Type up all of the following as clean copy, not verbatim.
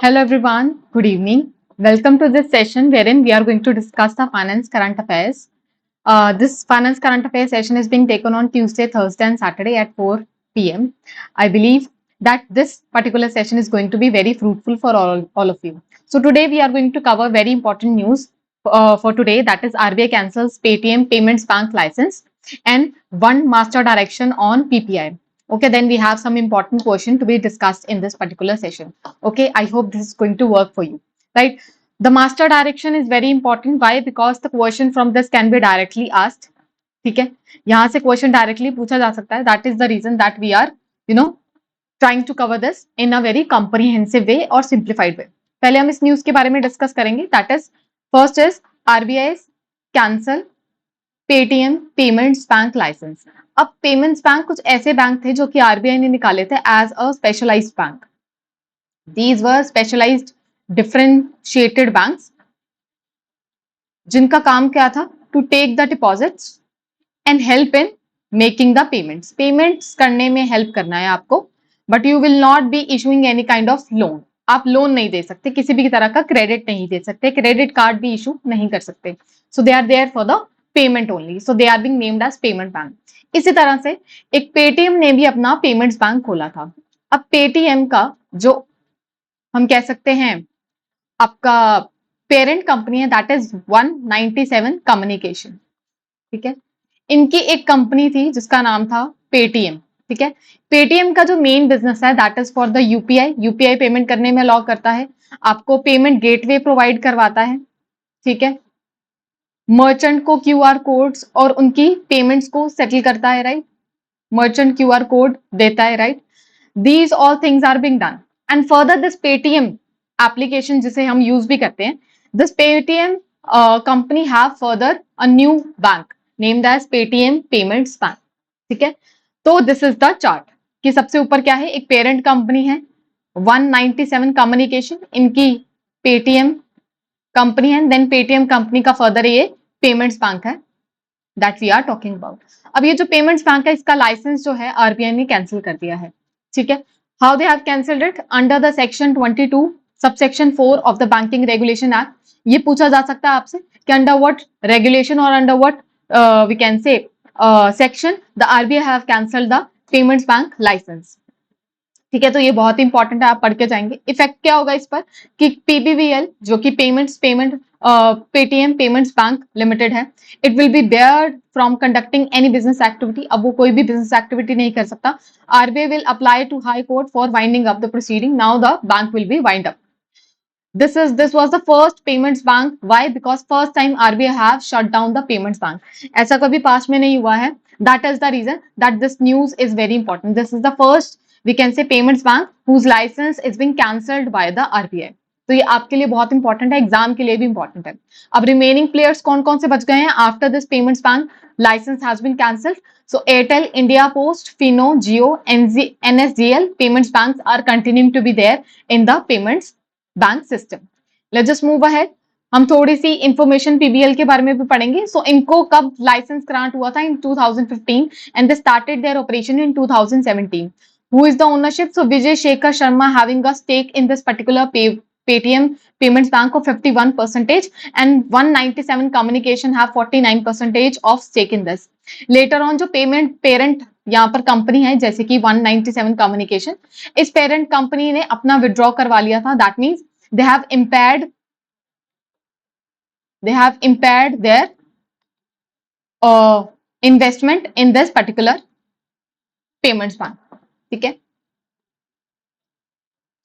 Hello everyone, good evening. Welcome to this session wherein we are going to discuss the finance current affairs. This finance current affairs session is being taken on Tuesday, Thursday and Saturday at 4 p.m. I believe that this particular session is going to be very fruitful for all of you. So today we are going to cover very important news for today, that is RBI cancels Paytm Payments Bank license and one master direction on PPI. Okay, then we have some important question to be discussed in this particular session. Okay, I hope this is going to work for you, right? The master direction is very important. Why? Because the question from this can be directly asked. ठीक है, यहाँ से question directly पूछा जा सकता है. That is the reason that we are trying to cover this in a very comprehensive way or simplified way. पहले हम इस न्यूज के बारे में डिस्कस करेंगे. That is first is RBI cancel Paytm payments bank licence. अब payments bank कुछ ऐसे बैंक थे जो कि आरबीआई ने निकाले थे as a specialised bank. These were specialized differentiated banks जिनका काम क्या था? To take the deposits and help in making the payments. Payments करने में हेल्प करना है आपको, but you will not be issuing any kind of loan. आप लोन नहीं दे सकते, किसी भी तरह का क्रेडिट नहीं दे सकते, क्रेडिट कार्ड भी इशू नहीं कर सकते. So they are there for the payment only. So they are being named as payment bank. इसी तरह से एक पेटीएम ने भी अपना पेमेंट्स बैंक खोला था. अब पेटीएम का जो हम कह सकते हैं आपका पेरेंट कंपनी है, दैट इज 197 कम्युनिकेशन. ठीक है, इनकी एक कंपनी थी जिसका नाम था पेटीएम. ठीक है, पेटीएम का जो मेन बिजनेस है that is for the UPI. UPI payment करने में अलाउ करता है, आपको पेमेंट गेटवे प्रोवाइड करवाता है. ठीक है, मर्चेंट को क्यूआर कोड्स और उनकी पेमेंट्स को सेटल करता है, राइट. मर्चेंट क्यूआर कोड देता है, right. These all things are being done and further this Paytm application जिसे हम यूज भी करते हैं, this Paytm company have further a new bank named as Paytm payments bank. ठीक है, तो दिस इज द चार्ट कि सबसे ऊपर क्या है, एक पेरेंट कंपनी है 197 कम्युनिकेशन, इनकी पेटीएम कंपनी है, देन पेटीएम कंपनी का फर्दर ये पेमेंट्स बैंक है that we are talking about. अब ये जो पेमेंट्स बैंक है इसका लाइसेंस जो है आरबीआई ने कैंसिल कर दिया है. ठीक है, how they have cancelled it? Under the section 22 subsection 4 of the banking regulation act. ये पूछा जा सकता है आपसे कि अंडर व्हाट रेगुलेशन और under what we can say section the RBI have cancelled the payments bank licence. ठीक है, तो ये बहुत इंपॉर्टेंट है, आप पढ़ के जाएंगे. इफेक्ट क्या होगा इस पर कि पीबीवीएल जो कि payment Paytm payments bank limited है, it will be barred from conducting any business activity. अब वो कोई भी बिजनेस एक्टिविटी नहीं कर सकता. RBI will apply to high court for winding up the proceeding. Now the bank will be wind up. This was the first payments bank. Why? Because first time RBI have shut down the payments bank. ऐसा कभी पास में नहीं हुआ है. That is the reason that this news is very important. This is the first we can say payments bank whose license is being cancelled by the RBI. तो ये आपके लिए बहुत इंपॉर्टेंट है, एग्जाम के लिए भी इंपॉर्टेंट है. अब रिमेनिंग प्लेयर्स कौन कौन से बच गए हैं after this payments bank licence has been cancelled? So Airtel, India Post, Fino, Jio, NSDL payments banks are continuing to be there in the payments bank system. Let's just move ahead. हम थोड़ी सी इंफॉर्मेशन पीबीएल के बारे में भी पढ़ेंगे. सो इनको कब लाइसेंस ग्रांट हुआ था? इन 2015 and they started their operation in 2017. Who is the ownership? So Vijay Shekhar Sharma having a stake in this particular Paytm Payments Bank of 51% and 197 Communication have 49% of stake in this. Later on जो payment parent यहाँ पर company है जैसे कि 197 communication, इस parent company ने अपना withdraw करवा लिया था. That means they have impaired their investment in this particular payments bank. ठीक है,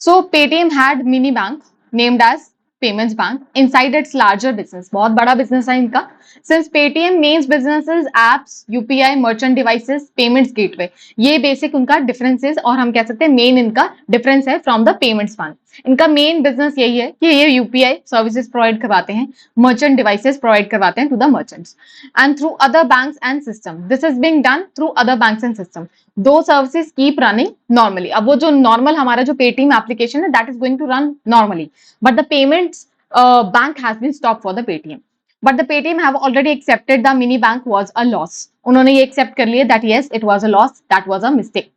so Paytm had mini bank named as payments bank inside its larger business. बहुत बड़ा बिजनेस है इनका. Since Paytm means businesses, apps, UPI, merchant devices, payments gateway. ये basic उनका differences और हम कह सकते हैं मेन इनका डिफरेंस है फ्रॉम द पेमेंट्स बैंक. इनका मेन बिजनेस यही है कि ये यूपीआई सर्विसेज प्रोवाइड करवाते हैं, मर्चेंट डिवाइसेस प्रोवाइड करवाते हैं to the merchants and through other banks and system. This is being done through other banks and system. Though services keep running normally. अब वो जो नॉर्मल हमारा जो पेटीएम एप्लीकेशन है that is going to run normally, but the payments bank has been stop for the Paytm. But the Paytm have already accepted the mini bank was a loss. उन्होंने ये accept कर लिया that yes it was a loss, that was a mistake.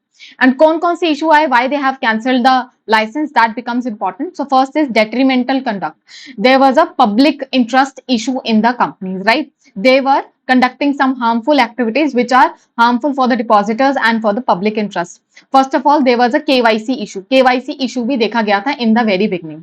And कौन कौन से issue आए, why they have cancelled the licence, that becomes important. So first is detrimental conduct. There was a public interest issue in the companies, right? They were conducting some harmful activities which are harmful for the depositors and for the public interest. First of all, there was a KYC issue. KYC issue भी देखा गया था in the very beginning.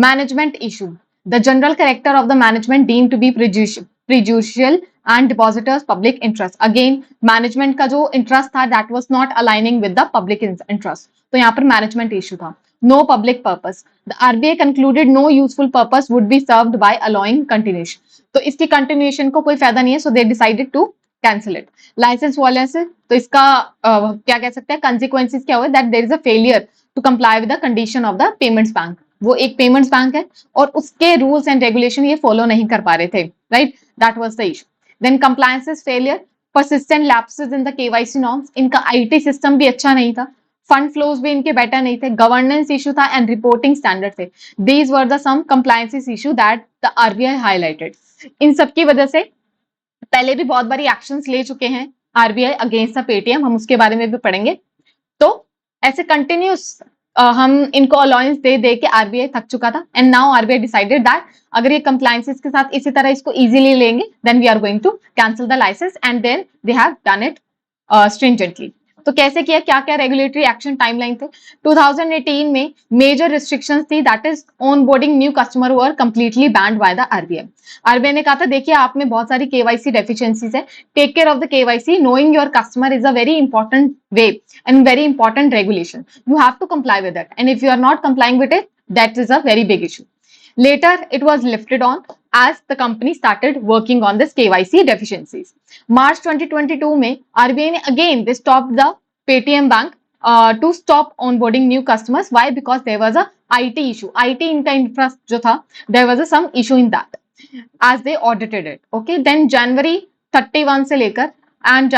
Management issue. The general character of the management deemed to be prejudicial and depositors public interest. Again, management का जो interest था that was not aligning with the public interest. तो यहाँ पर management issue था. No public purpose. The RBI concluded no useful purpose would be served by allowing continuation. तो इसकी continuation को कोई फायदा नहीं है, so they decided to cancel it. License वाले से तो इसका क्या कह सकते हैं consequences क्या हुए, that there is a failure to comply with the condition of the payments bank. वो एक पेमेंट्स बैंक है और उसके रूल्स एंड रेगुलेशन ये फॉलो नहीं कर पा रहे थे, right? That was the issue. Then compliance failure, persistent lapses in the KYC norms. इनका IT सिस्टम भी अच्छा नहीं था, फंड फ्लोज भी इनके बेटर नहीं थे, गवर्नेंस इशू था एंड रिपोर्टिंग स्टैंडर्ड थे. These were the some compliance issue that the RBI highlighted. इन सब की वजह से पहले भी बहुत बारी एक्शंस ले चुके हैं RBI अगेंस्ट द पेटीएम, हम उसके बारे में भी पढ़ेंगे. तो ऐसे कंटिन्यूस हम इनको अलाउंस दे दे के RBI थक चुका था and now RBI decided that अगर ये कंप्लायंसेस के साथ इसी तरह इसको इजीली लेंगे then we are going to cancel the licence and then they have done it stringently. तो कैसे किया, क्या क्या रेगुलेटरी एक्शन टाइमलाइन थे. 2018 में मेजर रिस्ट्रिक्शंस थी, that is on boarding new customer were completely band bye the RBI. RBI ने कहा था देखिए आप में बहुत सारी KYC डेफिशिएंसीज है, take care of the KYC, knowing your customer is a very important way and very important regulation. You have to comply with it, and if you are not complying with it, that is a very big issue. Later, it was lifted on as the company started working on this KYC deficiencies. March 2022 में RBI ने again they stopped the Paytm Bank to stop onboarding new customers. Why? Because there was a IT issue. IT इनका infrastructure जो था, there was some issue in that as they audited it. Okay, then January 31 से लेकर and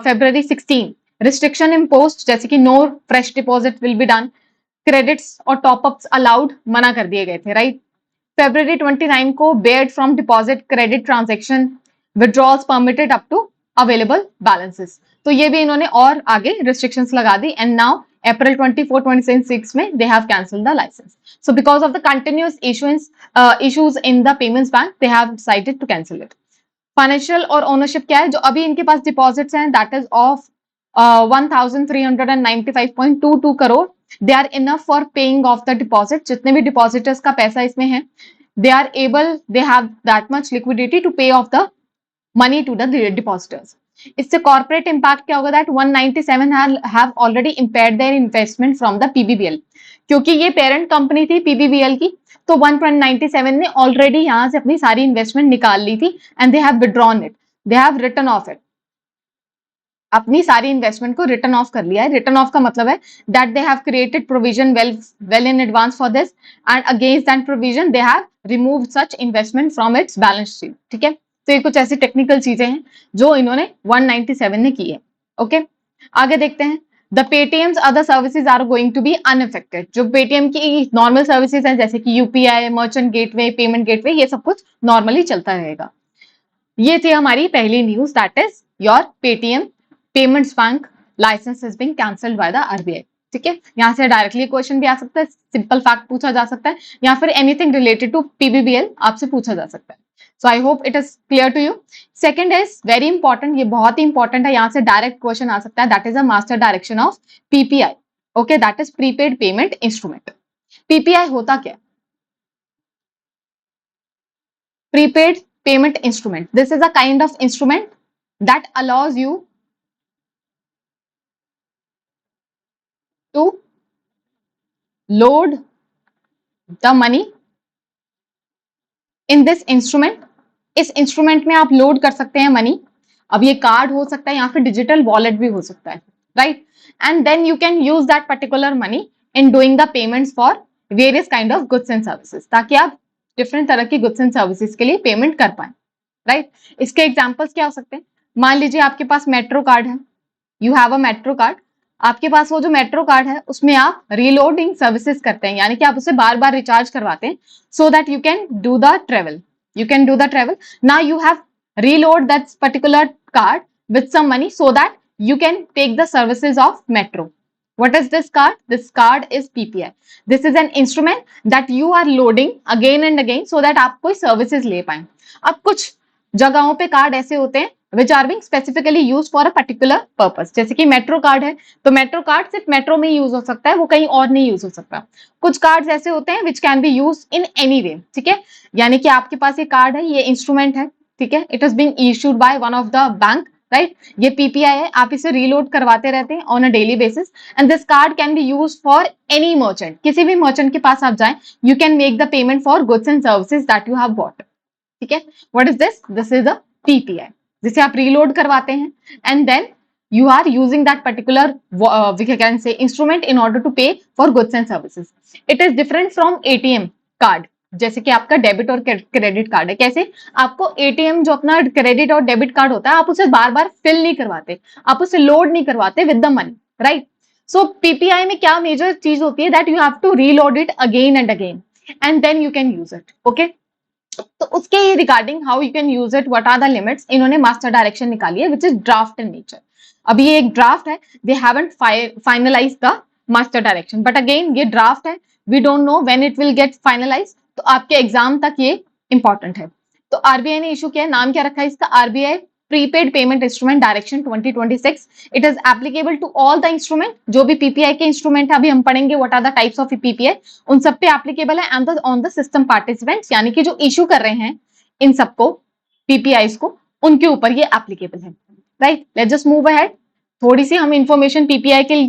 February 16 restriction imposed, जैसे कि no fresh deposit will be done, credits और top ups allowed मना कर दिए गए थे, राइट? February 29 को barred from deposit credit transaction, withdrawals permitted up to available balances. तो ये भी इन्होंने और आगे रिस्ट्रिक्शंस लगा दी एंड नाउ April 24, 2026 में they have cancelled the license. So because of the continuous issues in the payments bank, they have decided to cancel it. Financial और ownership क्या है, जो अभी इनके पास डिपॉजिट्स हैं that is of 1395.22 crore. They are enough for paying off the deposit. जितने भी डिपॉजिटर्स का पैसा इसमें है, they are able, they have that much liquidity to pay off the money to the depositors. इससे कॉर्पोरेट इंपैक्ट क्या होगा, that 197 have already impaired their investment from the PBBL. क्योंकि ये पेरेंट कंपनी थी PBBL की, तो 197 ने ऑलरेडी यहां से अपनी सारी इन्वेस्टमेंट निकाल ली थी and they have withdrawn it, they have return of it. अपनी सारी इन्वेस्टमेंट को रिटर्न ऑफ कर लिया है. रिटर्न ऑफ का मतलब है that they have created provision well in advance for this and against that provision they have removed such investment from its balance sheet. ठीक है, तो ये कुछ ऐसी टेक्निकल चीजें हैं जो इन्होंने 197 ने की है. ओके, आगे देखते हैं. The Paytm's other services are going to be unaffected. जो Paytm की नॉर्मल सर्विसेज हैं जैसे कि UPI, merchant gateway, payment gateway, ये सब कुछ नॉर्मली चलता रहेगा. ये थी हमारी पहली news, that is your Paytm payments bank licence is being cancelled by the RBI. ठीक है, यहाँ से डायरेक्टली क्वेश्चन भी आ सकता है, सिंपल फैक्ट पूछा जा सकता है, या फिर एनीथिंग रिलेटेड टू PBBL आपसे पूछा जा सकता है. So I hope it is clear to you. Second is very important, ये बहुत ही important है, यहाँ से डायरेक्ट क्वेश्चन आ सकता है, that is a master direction of PPI. Okay, that is prepaid payment instrument. PPI होता क्या? Prepaid payment instrument. This is a kind of instrument that allows you to load the money in this instrument. इस instrument में आप load कर सकते हैं money. अब ये कार्ड हो सकता है या फिर डिजिटल वॉलेट भी हो सकता है, right? And then you can use that particular money in doing the payments for various kind of goods and services, ताकि आप डिफरेंट तरह की गुड्स एंड सर्विसेज के लिए पेमेंट कर पाए, राइट? इसके एग्जाम्पल्स क्या हो सकते हैं? मान लीजिए आपके पास मेट्रो कार्ड है, you have a metro card. आपके पास वो जो मेट्रो कार्ड है उसमें आप रीलोडिंग सर्विसेज करते हैं, यानी कि आप उसे बार बार रिचार्ज करवाते हैं so that you can do the travel. You can do the travel. Now you have reload that particular card with some money so that you can take the services of metro. What is this card? This card is PPI. This is an instrument that you are loading again and again so that आप कोई services ले पाए. अब कुछ जगहों पे card ऐसे होते हैं which are being specifically used for a particular purpose. जैसे कि मेट्रो कार्ड है, तो मेट्रो कार्ड सिर्फ मेट्रो में ही यूज हो सकता है, वो कहीं और नहीं यूज हो सकता. कुछ कार्ड्स ऐसे होते हैं which can be used in any way. ठीक है, यानी कि आपके पास ये कार्ड है, ये इंस्ट्रूमेंट है, ठीक है, it is being issued by one of the bank, right. ये पीपीआई है, आप इसे रीलोड करवाते रहते हैं on a daily basis and this card can be used for any merchant. किसी भी मर्चेंट के पास आप जाएं, you can make the payment for goods and services that you have bought. ठीक है, what is this? This is a PPI जिसे आप reload करवाते हैं and then you are using that particular we can say instrument in order to pay for goods and services. It is different from ATM card. जैसे कि आपका debit और credit card है. कैसे? आपको एटीएम जो अपना क्रेडिट और डेबिट कार्ड होता है, आप उसे बार बार फिल नहीं करवाते, आप उसे लोड नहीं करवाते with the money, right. So PPI में क्या मेजर चीज होती है? That you have to reload it again and again and then you can use it. Okay, तो उसके regarding how you can use it, what are the limits, इन्होंने master direction निकाली है which is draft in nature. अभी ये एक draft है, they haven't finalise the master direction, but again ये ड्राफ्ट है, we don't know when it will get finalise. तो आपके एग्जाम तक ये इंपॉर्टेंट है. तो आरबीआई ने इशू किया, नाम क्या रखा है इसका? RBI prepaid payment instrument direction 2026. It is applicable to all the instrument. जो भी पीपीआई के इंस्ट्रूमेंट है, अभी हम पढ़ेंगे what are the types of PPI, उन सब पे एप्लीकेबल है and on the system participants, यानी कि जो इशू कर रहे हैं इन सबको पीपीआई को, उनके ऊपर ये एप्लीकेबल है, right. Let's just move ahead. थोड़ी सी हम इंफॉर्मेशन पीपीआई के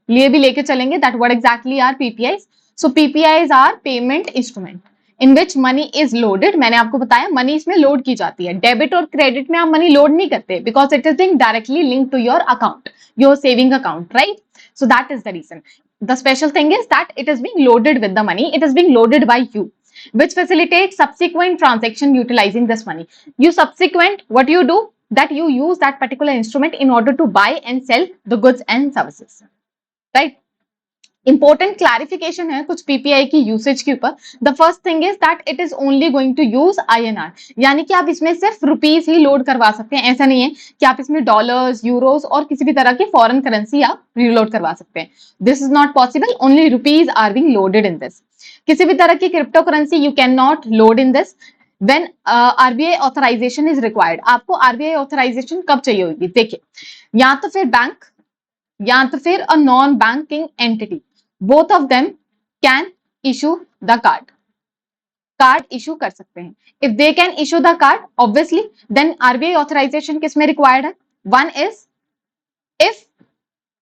लिए भी लेके चलेंगे, that what exactly are PPI. So PPIs are payment instrument in which money is loaded. मैंने आपको बताया मनी इसमें लोड की जाती है. डेबिट और क्रेडिट में आप मनी लोड नहीं करते because it is being directly link to your account, your saving account, right. So that is the reason. The special thing is that it is being loaded with the money, it is being loaded by you, which facilitates subsequent transaction utilizing this money. You subsequent, what you do, that you use that particular instrument in order to buy and sell the goods and services, right. Important clarification है कुछ PPI की usage के ऊपर. The first thing is that it is only going to use INR, यानी कि आप इसमें सिर्फ रुपीज ही लोड करवा सकते हैं. ऐसा नहीं है कि आप इसमें डॉलर्स, यूरोस और किसी भी तरह की फॉरेन करेंसी आप रीलोड करवा सकते हैं. This is not possible. Only rupees are being loaded in this. किसी भी तरह की crypto currency you can not load in this when RBI authorisation is required. आपको आरबीआई ऑथराइजेशन कब चाहिए होगी? देखिए, या तो फिर बैंक या तो फिर a non banking entity, both of them can issue the card. Card issue कर सकते हैं. If they can issue the card, obviously then RBI authorisation किसमें रिक्वायर्ड है? One is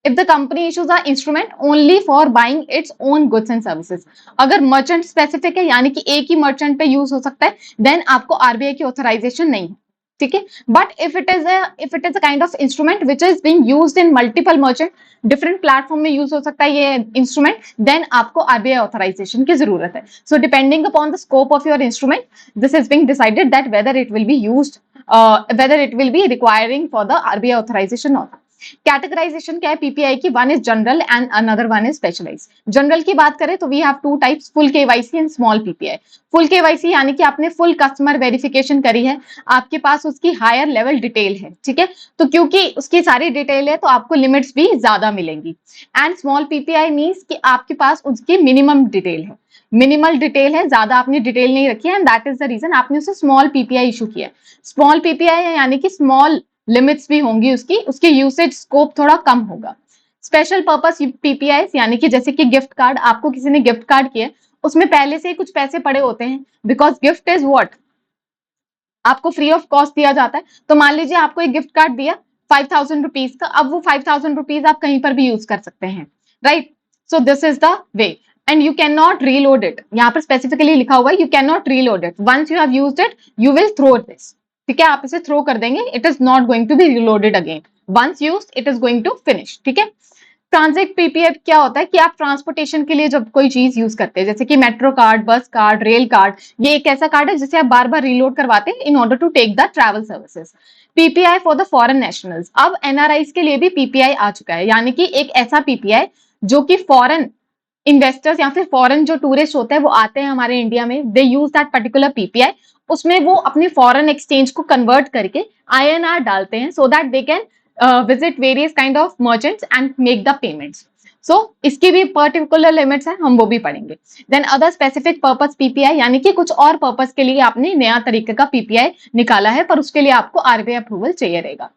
if the company issues an instrument only for buying its own goods and services. अगर merchant specific है, यानी कि एक ही मर्चेंट पे यूज हो सकता है, देन आपको आरबीआई की ऑथराइजेशन नहीं है, ठीक है. But if it is a kind of instrument which is being used in multiple merchant, different platform में यूज हो सकता है ये इंस्ट्रूमेंट, देन आपको आरबीआई ऑथराइजेशन की जरूरत है. So depending upon the scope of your instrument, this is being decided that whether it will be used, whether it will be requiring for the RBI authorisation और. Categorisation क्या है PPI की? One is general and another one is specialise. General की बात करें तो we have two types, full KYC and small PPI. Full KYC यानी कि आपने फुल कस्टमर वेरिफिकेशन करी है, आपके पास उसकी हायर लेवल डिटेल है, ठीक है, तो क्योंकि उसकी सारी डिटेल है तो आपको लिमिट्स भी ज्यादा मिलेंगी. एंड स्मॉल पीपीआई मींस कि आपके पास उसकी मिनिमम डिटेल है, मिनिमल डिटेल है, ज्यादा आपने डिटेल नहीं रखी है and that is the reason आपने उसे स्मॉल पीपीआई इशू किया. स्मॉल पीपीआई है यानी कि स्मॉल लिमिट्स भी होंगी उसकी यूसेज स्कोप थोड़ा कम होगा. स्पेशल पर्पस पीपीआई यानी कि जैसे कि गिफ्ट कार्ड, आपको किसी ने गिफ्ट कार्ड किया, उसमें पहले से ही कुछ पैसे पड़े होते हैं बिकॉज गिफ्ट इज व्हाट, आपको फ्री ऑफ कॉस्ट दिया जाता है. तो मान लीजिए आपको एक गिफ्ट कार्ड दिया 5,000 रुपीज का, अब वो 5,000 रुपीज आप कहीं पर भी यूज कर सकते हैं, right. So this is the way and you can not reload it. यहाँ पर स्पेसिफिकली लिखा हुआ है you can not reload it. Once you have used it you will throw this, ठीक है, आप इसे थ्रो कर देंगे. It is not going to be reloaded again. Once used it is going to finish, ठीक है. ट्रांजिट पीपीएफ क्या होता है कि आप ट्रांसपोर्टेशन के लिए जब कोई चीज यूज करते हैं, जैसे कि मेट्रो कार्ड, बस कार्ड, रेल कार्ड, ये एक ऐसा कार्ड है जिसे आप बार बार रीलोड करवाते हैं in order to take the travel services. PPI for the foreign nationals. अब एनआरआईज के लिए भी पीपीआई आ चुका है, यानी कि एक ऐसा पीपीआई जो कि फॉरेन इन्वेस्टर्स या फिर फॉरेन जो टूरिस्ट होते हैं वो आते हैं हमारे इंडिया में, they use that particular PPI. उसमें वो अपने फॉरेन एक्सचेंज को कन्वर्ट करके आईएनआर डालते हैं so that they can visit various kind of merchants and make the payments. So इसकी भी पर्टिकुलर लिमिट्स है, हम वो भी पढ़ेंगे। Then other specific purpose PPI, यानी कि कुछ और पर्पस के लिए आपने नया तरीके का पीपीआई निकाला है, पर उसके लिए आपको आरबीआई अप्रूवल चाहिए रहेगा।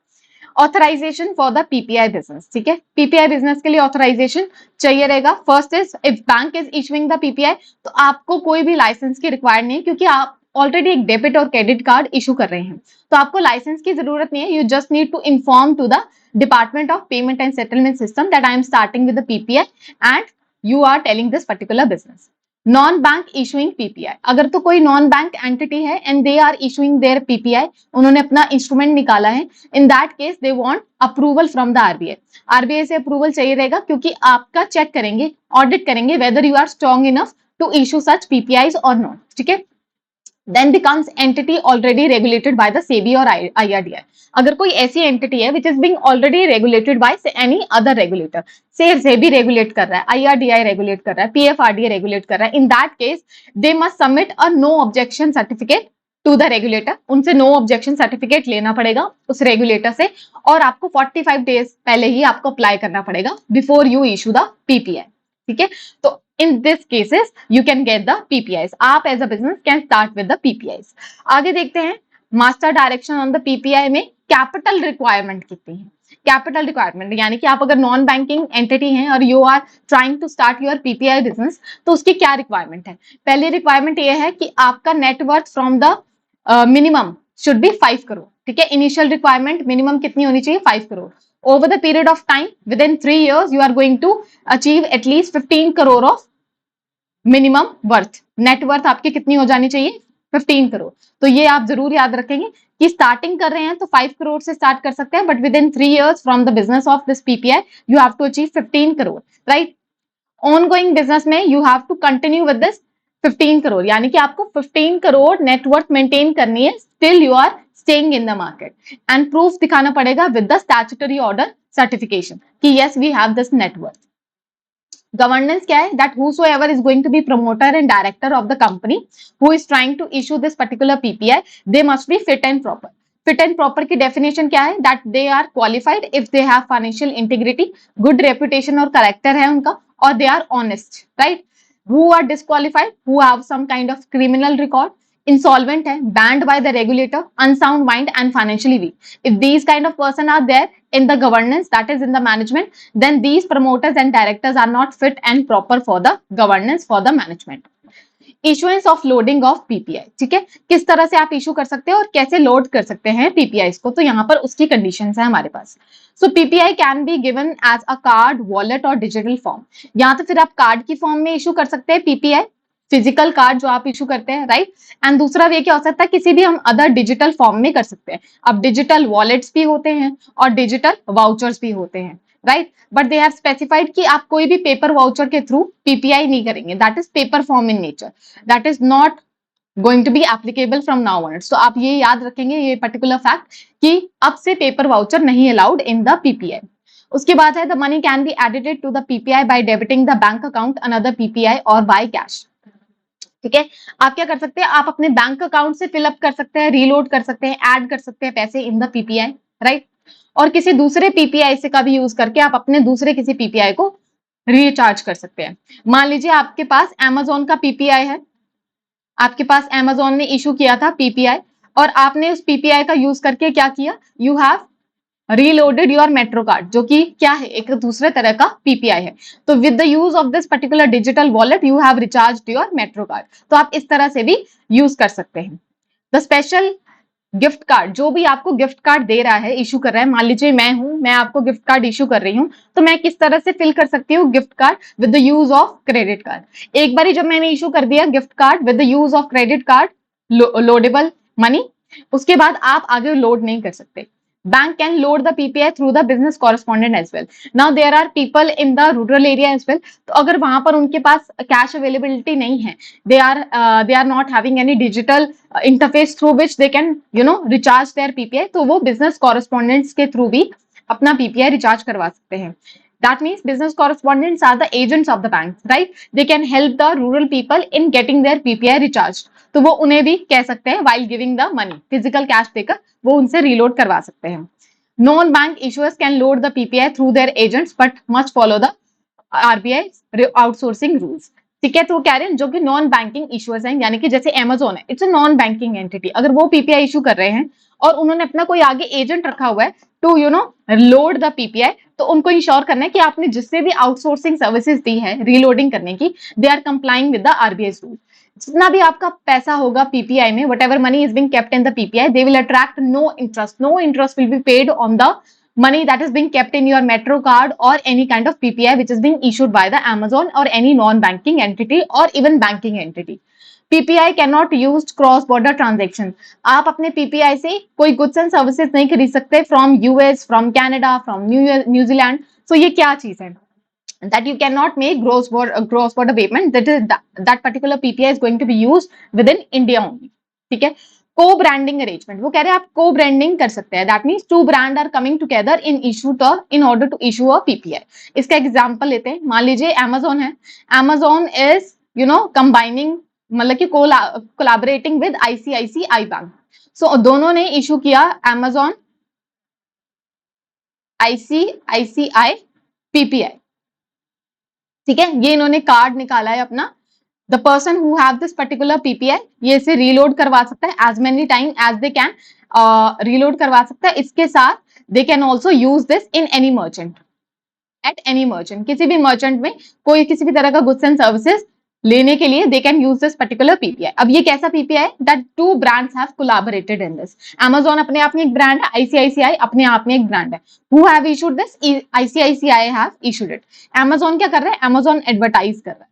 Authorisation for the PPI business, ठीक है, पीपीआई बिजनेस के लिए ऑथराइजेशन चाहिए रहेगा। First is if bank is issuing the PPI, तो आपको कोई भी लाइसेंस की रिक्वायर्ड नहीं है, क्योंकि आप ऑलरेडी एक डेबिट और क्रेडिट कार्ड इशू कर रहे हैं, तो आपको लाइसेंस की जरूरत नहीं है। You just need to inform to the department of payment and settlement system that I am starting with the PPI and you are telling this particular business. Non bank issuing PPI, अगर तो कोई non bank entity है and they are issuing their PPI, उन्होंने अपना instrument निकाला है, in that case they want approval from the RBI. RBI से approval चाहिए रहेगा, क्योंकि आपका चेक करेंगे, ऑडिट करेंगे whether you are strong enough to issue such PPIs और नॉट, ठीक है। then becomes entity already regulated by the SEBI or IRDAI। अगर कोई ऐसी एंटिटी है which is being already regulated by any other regulator, say SEBI regulate कर रहा है, IRDAI रेगुलेट कर रहा है, PFRDA रेगुलेट कर रहा है, in that case they must submit a no objection certificate to the regulator। उनसे नो ऑब्जेक्शन सर्टिफिकेट लेना पड़ेगा उस रेगुलेटर से, और आपको 45 डेज पहले ही आपको अप्लाई करना पड़ेगा before you issue the PPI, ठीक है। तो in this cases you can get the PPIs। आप as a business can start with the PPIs। आगे देखते हैं master direction on the PPI में कैपिटल रिक्वायरमेंट कितनी है। कैपिटल रिक्वायरमेंट यानी कि आप अगर नॉन बैंकिंग एंटिटी हैं और you are trying to start your PPI business, तो उसकी क्या रिक्वायरमेंट है। पहली रिक्वायरमेंट ये है कि आपका net worth from the minimum should be 5 crore, ठीक है। इनिशियल रिक्वायरमेंट मिनिमम कितनी होनी चाहिए, 5 crore. Over the period of time, within 3 years, you are going to achieve at least 15 crore of minimum worth। Net worth आपकी कितनी हो जानी चाहिए, 15 करोड़। तो ये आप जरूर याद रखेंगे कि स्टार्टिंग कर रहे हैं तो 5 करोड़ से स्टार्ट कर सकते हैं, but within 3 years from the business of this PPI you have to achieve 15 crore, right. Ongoing business में you have to continue with this 15 crore, यानी कि आपको 15 करोड़ नेटवर्थ मेंटेन करनी है still you are staying in the market, and proof दिखाना पड़ेगा with the statutory order certification कि yes we have this net worth. Governance क्या है, that whosoever is going to be promoter and director of the company who is trying to issue this particular PPI, they must be fit and proper। fit and proper की definition क्या है, that they are qualified if they have financial integrity, good reputation और character है उनका, और they are honest, right। who are disqualified, who have some kind of criminal record, insolvent है, banned by the regulator, unsound mind and financially weak। if these kind of person are there in the governance, that is in the management, then these promoters and directors are not fit and proper for the governance, for the management। Issuance of loading of PPI, ठीक है, किस तरह से आप issue कर सकते हैं और कैसे लोड कर सकते हैं पीपीआई को, तो यहाँ पर उसकी कंडीशंस है हमारे पास। So PPI can be given as a card, wallet और डिजिटल फॉर्म। या तो फिर आप कार्ड की फॉर्म में इशू कर सकते हैं पीपीआई, फिजिकल कार्ड जो आप इशू करते हैं, राइट। एंड दूसरा वे क्या हो सकता है, किसी भी हम अदर डिजिटल फॉर्म में कर सकते हैं। अब डिजिटल वॉलेट्स भी होते हैं और डिजिटल वाउचर्स भी होते हैं, right. But they have specified कि आप कोई भी पेपर वाउचर के थ्रू पीपीआई नहीं करेंगे, that is paper form in nature, that is not going to be applicable from now onwards. तो आप ये याद रखेंगे ये पर्टिकुलर फैक्ट कि अब से पेपर वाउचर नहीं अलाउड इन द पीपीआई। उसके बाद है the money can be added to the PPI by debiting the bank account another PPI और बाय कैश, ठीक है। आप क्या कर सकते हैं, आप अपने बैंक अकाउंट से फिलअप कर सकते हैं, रीलोड कर सकते हैं, ऐड कर सकते हैं पैसे इन द पीपीआई, राइट। और किसी दूसरे पीपीआई से का भी यूज करके आप अपने दूसरे किसी पीपीआई को रिचार्ज कर सकते हैं। मान लीजिए आपके पास Amazon का पीपीआई है, आपके पास Amazon ने इशू किया था पीपीआई, और आपने उस पीपीआई का यूज करके क्या किया, you have reloaded your metro card, जो कि क्या है, एक दूसरे तरह का पीपीआई है। तो with the use of this particular digital wallet you have recharged your metro card. तो आप इस तरह से भी यूज कर सकते हैं। द स्पेशल गिफ्ट कार्ड, जो भी आपको गिफ्ट कार्ड दे रहा है, इशू कर रहा है, मान लीजिए मैं हूं, मैं आपको गिफ्ट कार्ड इशू कर रही हूं, तो मैं किस तरह से फिल कर सकती हूँ gift card, with the use of credit card. एक बार जब मैंने इशू कर दिया gift card with the use of credit card, loadable money, उसके बाद आप आगे लोड नहीं कर सकते। Bank can load the PPI through the business correspondent as well। Now there are people in the rural area as well। तो अगर वहां पर उनके पास कैश अवेलेबिलिटी नहीं है, they are not having any digital interface through which they can recharge their PPI, तो वो business correspondents के थ्रू भी अपना PPI रिचार्ज करवा सकते हैं। That means business correspondents are the agents of the bank, right? They can help the rural people in getting their PPI recharged। तो वो उन्हें भी कह सकते हैं while giving the money, physical cash देकर वो उनसे रीलोड करवा सकते हैं। Non bank issuers can load the PPI through their agents but must follow the RBI outsourcing rules. ठीक है, तो वो कह रहे हैं जो कि नॉन बैंकिंग इशूअर्स हैं, यानी कि जैसे अमेजोन है, it's a non banking entity, अगर वो पीपीआई इशू कर रहे हैं और उन्होंने अपना कोई आगे एजेंट रखा हुआ है टू लोड द पीपीआई, तो उनको इंश्योर करना है कि आपने जिससे भी आउटसोर्सिंग सर्विसेज दी है रीलोडिंग करने की, they are complying with the RBI rule. जितना भी आपका पैसा होगा पीपीआई में, whatever money is being kept in the PPI, they will attract no interest will be paid on the money that is being kept in your metro card or any kind of PPI which is being issued by the Amazon or any non-banking entity or even banking entity. PPI can not use cross border transaction. आप अपने PPI से कोई goods and services नहीं खरीद सकते from US, from Canada, from New Zealand. So ये क्या चीज है that you cannot make gross border payment, that particular PPI is going to be used within India only। ठीक है, को ब्रांडिंग अरेंजमेंट, वो कह रहे हैं आप को ब्रांडिंग कर सकते हैं, that means two brand are coming together in order to issue a PPI. इसका एग्जांपल लेते हैं, मान लीजिए अमेजोन है, अमेजोन इज कंबाइनिंग, मतलब कि कोलैबोरेटिंग विद आईसीआईसीआई बैंक। सो दोनों ने इशू किया अमेजोन आईसीआईसीआई पीपीआई। ठीक है, ये इन्होंने कार्ड निकाला है अपना। The person who have this particular PPI ये इसे रीलोड करवा सकता है as many time as they can, reload करवा सकता है। इसके साथ they can also use this in any merchant, at any merchant, किसी भी मर्चेंट में कोई किसी भी तरह का गुड्स एंड सर्विसेज लेने के लिए they can use this particular PPI. अब ये कैसा पीपीआई है, that two brands have collaborated in this. Amazon अपने आप में एक ब्रांड है, आईसीआईसीआई अपने आप में एक ब्रांड है। Who have issued this, ICICI have issued it. Amazon क्या कर रहा है, अमेजोन एडवर्टाइज कर रहा है।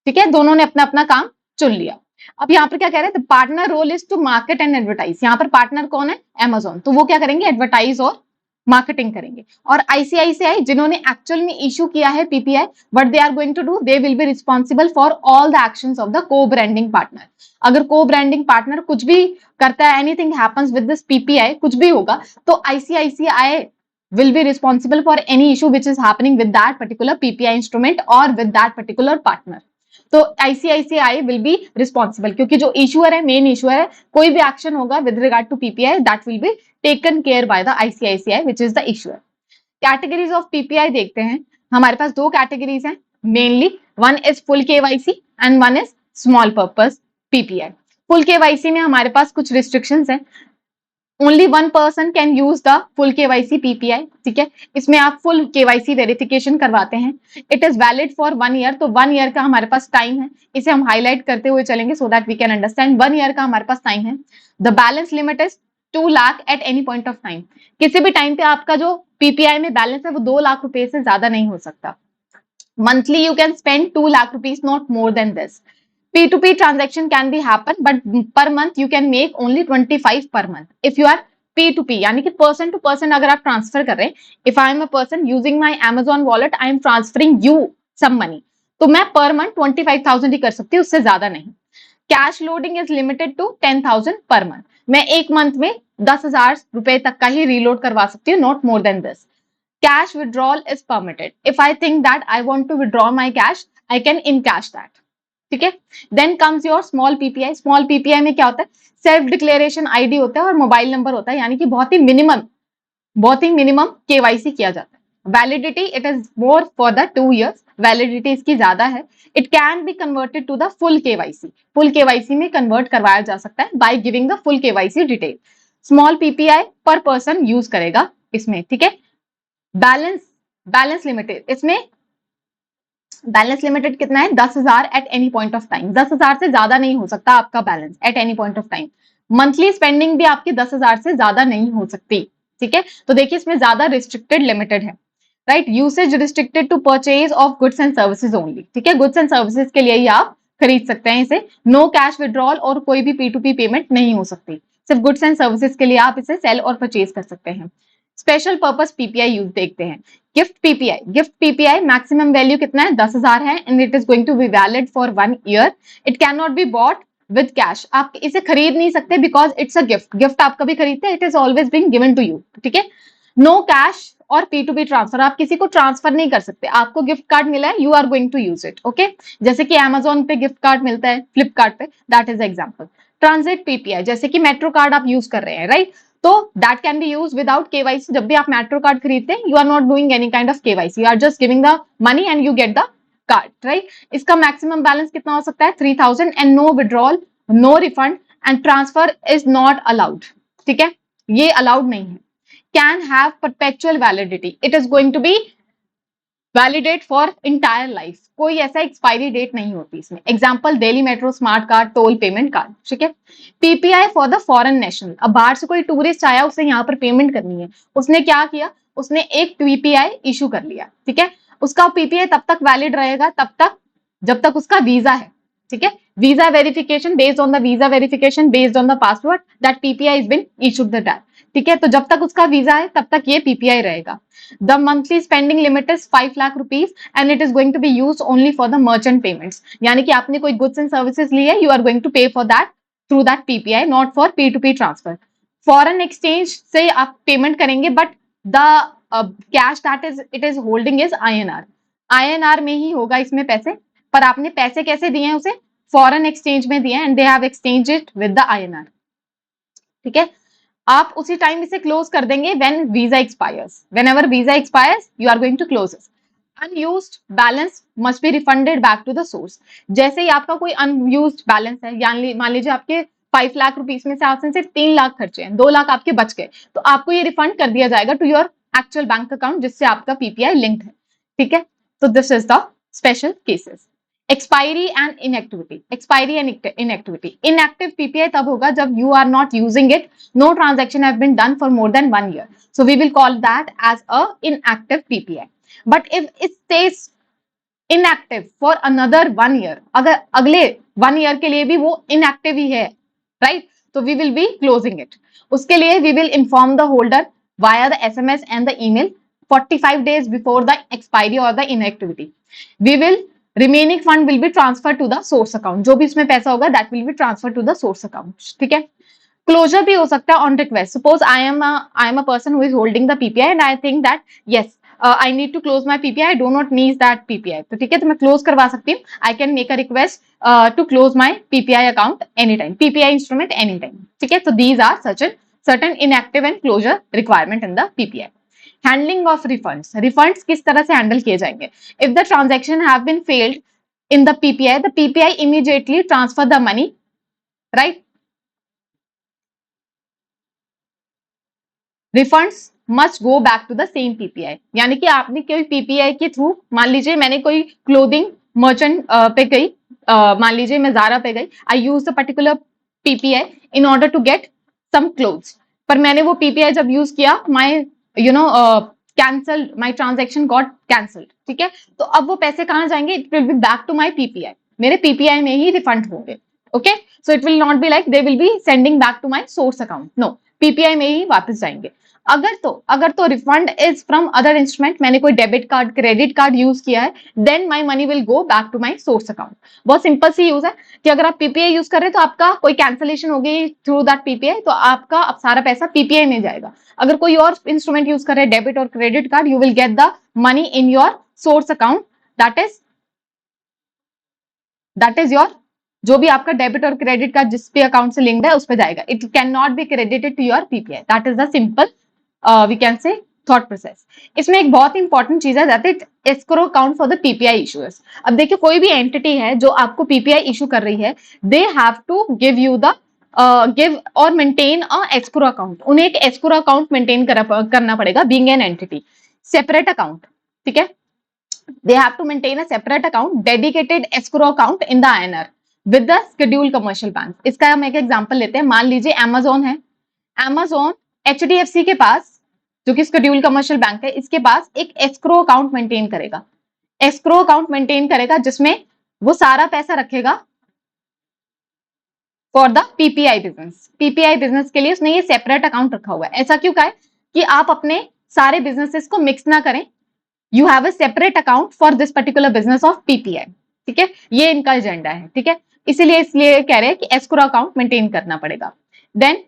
ठीक है, दोनों ने अपना अपना काम चुन लिया। अब यहाँ पर क्या कह रहे हैं, partner role is to market and advertise. यहाँ पर पार्टनर कौन है, अमेजोन, तो वो क्या करेंगे, एडवर्टाइज और मार्केटिंग करेंगे। और आईसीआईसीआई जिन्होंने एक्चुअल में इशू किया है PPI, what they are going to do, they will be responsible for all the actions of the co branding partner. अगर को ब्रांडिंग पार्टनर कुछ भी करता है, anything happens with this PPI, कुछ भी होगा, तो ICICI will be responsible for any issue which is happening with that particular PPI instrument or with that particular partner। तो आईसीआईसीआई विल बी रिस्पॉन्सिबल, क्योंकि जो इशूअर है, मेन इशूअर है, कोई भी एक्शन होगा with regard to PPI, that will be taken care by the ICICI which is the issuer. Categories of PPI देखते हैं, हमारे पास दो कैटेगरीज हैं mainly, one is full KYC and one is small purpose PPI. Full KYC में हमारे पास कुछ रिस्ट्रिक्शंस हैं, only one person can use the full KYC PPI. ठीक है, इसमें आप फुल केवाईसी वेरिफिकेशन करवाते हैं, it is valid for 1 year. तो 1 ईयर का हमारे पास टाइम है, इसे हम हाईलाइट करते हुए चलेंगे so that we can understand. 1 year का हमारे पास टाइम है। The balance limit is 2 lakh at any point of time. किसी भी टाइम पे आपका जो पीपीआई में बैलेंस है वो 2 लाख रुपए से ज्यादा नहीं हो सकता। Monthly you can spend 2 lakh rupees, not more than this. P2P transaction can be happen, but per month you can make only 25 per month. If you are P2P, यानी कि person to person अगर आप ट्रांसफर कर रहे हैं, if I am a person using my Amazon wallet, I am transferring you some money, तो मैं per month 25,000 ही कर सकती हूँ, उससे ज्यादा नहीं। Cash loading is limited to 10,000 per month. मैं एक मंथ में 10,000 रुपए तक का ही रीलोड करवा सकती हूँ, not more than this. Cash withdrawal is permitted. If I think that I want to withdraw my cash, I can in cash that. ठीक है, then comes your small PPI. Small PPI में क्या होता है, self declaration ID होता है और mobile number होता है, यानी कि बहुत ही मिनिमम केवाईसी किया जाता है। Validity it is more for the 2 years, validity इसकी ज्यादा है। It can be converted to the full KYC, full KYC में कन्वर्ट करवाया जा सकता है by giving the full KYC detail. Small PPI पर पर्सन यूज करेगा इसमें। ठीक है, बैलेंस लिमिटेड, इसमें बैलेंस लिमिटेड कितना है, 10,000 at any point of time. 10,000 से ज्यादा नहीं हो सकता आपका balance at any point of time. Monthly spending भी आपकी 10,000 से ज्यादा नहीं हो सकती। ठीक है, तो देखिए इसमें ज्यादा रिस्ट्रिक्टेड लिमिटेड है, right. Usage restricted to purchase of goods and services only. ठीक है, गुड्स एंड सर्विसेज के लिए ही आप खरीद सकते हैं इसे। नो कैश विड्रॉल और कोई भी P2P पेमेंट नहीं हो सकती, सिर्फ गुड्स एंड सर्विसेज के लिए आप इसे सेल और परचेज कर सकते हैं। स्पेशल पर्पस पीपीआई यूज देखते हैं। Gift PPI, gift PPI maximum value कितना है, 10,000 है and it is going to be valid for 1 year। It can not be bought with cash, आप इसे खरीद नहीं सकते because it's a gift. Gift आप कभी खरीदते हैं, it is always being given to you. ठीक है, नो कैश और P2P ट्रांसफर, आप किसी को ट्रांसफर नहीं कर सकते। आपको गिफ्ट कार्ड मिला है, you are going to use it. Okay, जैसे कि Amazon पे गिफ्ट कार्ड मिलता है, फ्लिपकार्ट पे, that is example. Transit PPI, जैसे कि मेट्रो कार्ड आप यूज कर रहे हैं, राइट। तो that can be use without KYC. जब भी आप मेट्रो कार्ड खरीदते हैं, you are not doing any kind of KYC, you are just giving the money and you get the card, right. इसका मैक्सिमम बैलेंस कितना हो सकता है? 3000 and no withdrawal, no refund and transfer is not allowed. ठीक है, ये अलाउड नहीं है. Can have perpetual validity, it is going to B validate for entire life. कोई ऐसा एक्सपायरी डेट नहीं होती इसमें. Example Delhi metro smart card, toll payment card. ठीक है. PPI for the foreign national. अब बाहर से कोई टूरिस्ट आया, उसे यहाँ पर पेमेंट करनी है, उसने क्या किया? उसने एक पीपीआई इशू कर लिया. ठीक है. उसका पीपीआई तब तक वैलिड रहेगा तब तक जब तक उसका वीजा है. ठीक है. Visa verification, based on the visa verification based on the password, that PPI is been issued the time. ठीक है. तो जब तक उसका वीजा है तब तक ये पीपीआई रहेगा. The monthly spending limit is 5 lakh rupees and it is going to be used only for the merchant payments. यानी कि आपने कोई goods and services ली है, you are going to pay for that through that PPI, not for P2P transfer. Foreign exchange से आप payment करेंगे, but the cash that it is holding is INR. INR में ही होगा इसमें पैसे, पर आपने पैसे कैसे दिए हैं उसे? Foreign exchange में दिए हैं and they have exchanged it with the INR. ठीक है. आप उसी टाइम इसे क्लोज कर देंगे when visa expires. Whenever visa expires you are going to close it. Unused balance must be refunded back to the source. जैसे ही आपका कोई अनयूज्ड बैलेंस है, मान लीजिए आपके 5 लाख रुपीस में से आपने सिर्फ 3 लाख खर्चे हैं, 2 लाख आपके बच गए, तो आपको ये रिफंड कर दिया जाएगा to your actual bank account जिससे आपका पीपीआई लिंक्ड है. ठीक है. तो this is the special cases. Expiry and inactivity. Expiry and inactivity. Inactive PPI तब होगा जब you are not using it, no transaction have been done for more than 1 year, so we will call that as a inactive PPI. But if it stays inactive for another 1 year, अगर अगले 1 year के लिए भी वो inactive ही है, right, तो we will be closing it. उसके लिए we will inform the holder via the SMS and the email 45 days before the expiry or the inactivity. We will remaining fund will be transferred to the source account. जो भी इसमें पैसा होगा that will be transferred to the source account. ठीक है. Closure भी हो सकता है on request. Suppose I am a person who is holding the PPI and I think that yes I need to close my PPI, I do not need that PPI. तो ठीक है, तो मैं क्लोज करवा सकती हूँ. I can make a request to close my PPI account any time, PPI instrument any time. ठीक है. तो these are certain inactive and closure requirement in the PPI. Handling of refunds. Refunds किस तरह से handle किए जाएंगे? If the transaction have been failed in the PPI immediately transfer the money, right? Refunds must go back to the same PPI. यानी कि आपने कोई PPI के थ्रू, मान लीजिए मैंने कोई क्लोथिंग मर्चेंट पे गई, मान लीजिए मैं ज़ारा पे गई, I use the particular PPI in order to get some clothes, पर मैंने वो PPI जब यूज किया, my cancel, my transaction got cancelled. ठीक है. तो अब वो पैसे कहाँ जाएंगे? It will be back to my PPI. मेरे पीपीआई में ही रिफंड होंगे. Okay. So it will not be like they will be sending back to my source account. No, PPI में ही वापस जाएंगे. अगर तो refund is from other instrument, मैंने कोई debit card, credit card use किया है, then my money will go back to my source account. बहुत सिंपल सी यूज है कि अगर आप पीपीआई यूज कर रहे हैं तो आपका कोई कैंसिलेशन हो गई थ्रू दैट पीपीआई, तो आपका अब सारा पैसा पीपीआई में जाएगा. अगर कोई और इंस्ट्रूमेंट यूज कर रहे हैं, डेबिट और credit card, you will get the money in your source account. That is your, जो भी आपका डेबिट और क्रेडिट कार्ड जिस भी अकाउंट से लिंक्ड है उस पर जाएगा. It can not be credited to your PPI. That is the simple we can say thought process. इसमें एक बहुत इंपॉर्टेंट चीज है, that is escrow account for the PPI issuers. अब देखिए, कोई भी एंटिटी है जो आपको पीपीआई इशू कर रही है, they have to give you the give और मेंटेन अ एस्क्रो अकाउंट. उन्हें एक एस्क्रो अकाउंट मेंटेन करना पड़ेगा, being an entity, separate account. ठीक है. They have to maintain a separate account, dedicated escrow account in the INR with the scheduled commercial bank. इसका हम एक एग्जांपल लेते हैं. मान लीजिए Amazon है. Amazon HDFC के पास, जो कि scheduled commercial bank है, इसके पास एक escrow account मेंटेन करेगा. escrow account मेंटेन करेगा जिसमें वो सारा पैसा रखेगा for the PPI business. PPI business के लिए उसने ये सेपरेट अकाउंट रखा हुआ है. ऐसा क्यों कहा है? कि आप अपने सारे बिजनेसेस को मिक्स ना करें. You have a separate account for this particular business of PPI. ठीक है. ये इनका एजेंडा है. ठीक है. इसलिए कह रहे हैं कि escrow account मेंटेन करना पड़ेगा. Then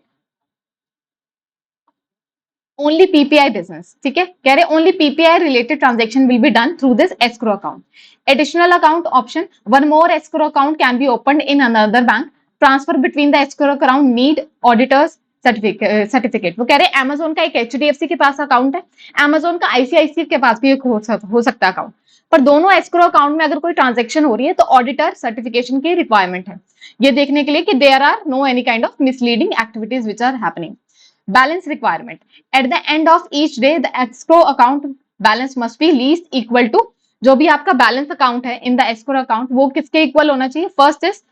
only PPI business. ठीक है. कह रहे only PPI related transaction will be done through this escrow account. Additional account option, one more escrow account can be opened in another bank. Transfer between the escrow account need auditors certificate. वो कह रहे हैं Amazon का एक HDFC के पास account है, Amazon का ICICI के पास भी एक हो सकता है अकाउंट, पर दोनों एस्क्रो अकाउंट में अगर कोई ट्रांजेक्शन हो रही है तो ऑडिटर सर्टिफिकेशन की रिक्वायरमेंट है, ये देखने के लिए कि there are no any kind of misleading activities which are happening. Balance requirement, at the end of each day the escrow account balance must be least equal to, जो भी आपका बैलेंस अकाउंट है इन द एस्क्रो अकाउंट वो किसके equal होना चाहिए? First is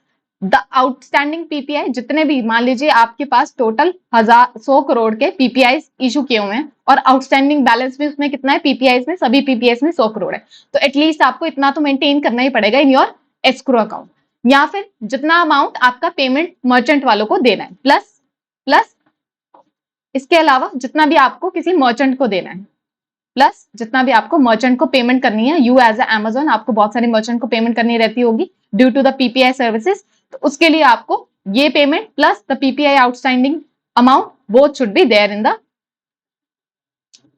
the outstanding PPI, जितने भी मान लीजिए आपके पास टोटल 100 करोड़ के पीपीआई इशू किए हुए हैं और आउटस्टैंडिंग बैलेंस भी उसमें कितना है? पीपीआई में, सभी पीपीआई में 100 करोड़ है, तो एटलीस्ट आपको इतना तो मेंटेन करना ही पड़ेगा इन योर एस्क्रो अकाउंट, या फिर जितना अमाउंट आपका पेमेंट मर्चेंट वालों को देना है, प्लस इसके अलावा जितना भी आपको किसी मर्चेंट को देना है, प्लस जितना भी आपको मर्चेंट को पेमेंट करनी है, यू एज अमेजोन आपको बहुत सारे मर्चेंट को पेमेंट करनी रहती होगी due to the PPI services, तो उसके लिए आपको ये payment plus the PPI outstanding amount both should be there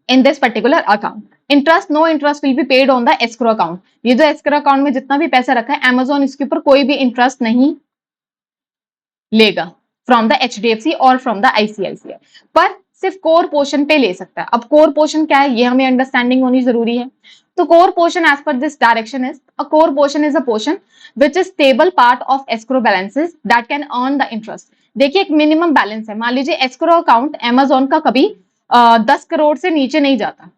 in this particular account. Interest, no interest will be paid on the escrow account, ये जो एस्क्रो अकाउंट में जितना भी पैसा रखा है Amazon इसके ऊपर कोई भी इंटरेस्ट नहीं लेगा फ्रॉम द HDFC और फ्रॉम द ICICI, पर सिर्फ कोर पोर्शन पे ले सकता है। अब कोर पोर्शन क्या है ये हमें अंडरस्टैंडिंग होनी जरूरी है। तो core portion as per this direction is a core portion is a portion which is stable part of escrow balances that can earn the interest. देखिए एक मिनिमम बैलेंस है, मान लीजिए एस्क्रो अकाउंट Amazon का कभी 10 करोड़ से नीचे नहीं जाता।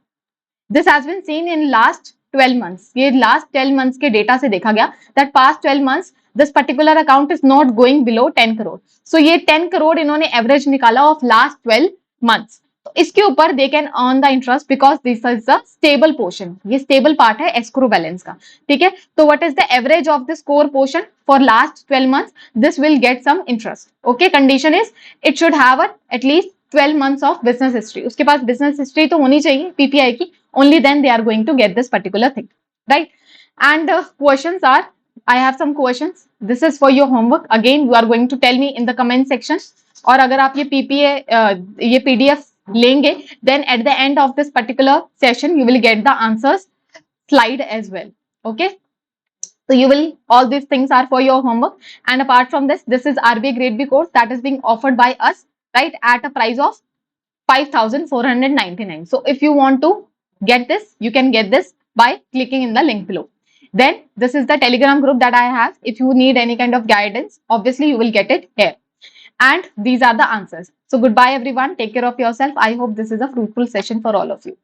This has been seen in last 12 months, ये लास्ट 12 months के डेटा से देखा गया that past 12 months this particular account is not going below 10 crore. सो ये 10 करोड़ इन्होंने एवरेज निकाला ऑफ लास्ट 12 months, तो इसके ऊपर they can earn the interest because this is the stable portion, ये स्टेबल पार्ट है एस्क्रो बैलेंस का, ठीक है। तो what is the average of this core portion for last 12 months, this will get some interest, okay. Condition is it should have at least 12 months of business history, उसके पास business history तो होनी चाहिए PPI की, only then they are going to get this particular thing, right? And questions are, I have some questions, this is for your homework, again you are going to tell me in the comment section, और अगर आप ये PPA ये PDF लेंगे then at the end of this particular session you will get the answers slide as well, okay? So you will, all these things are for your homework, and apart from this, this is RBA Grade B course that is being offered by us, right, at a price of 5,499. So if you want to get this, you can get this by clicking in the link below. Then this is the Telegram group that I have. If you need any kind of guidance, obviously you will get it here. And these are the answers. So goodbye everyone. Take care of yourself. I hope this is a fruitful session for all of you.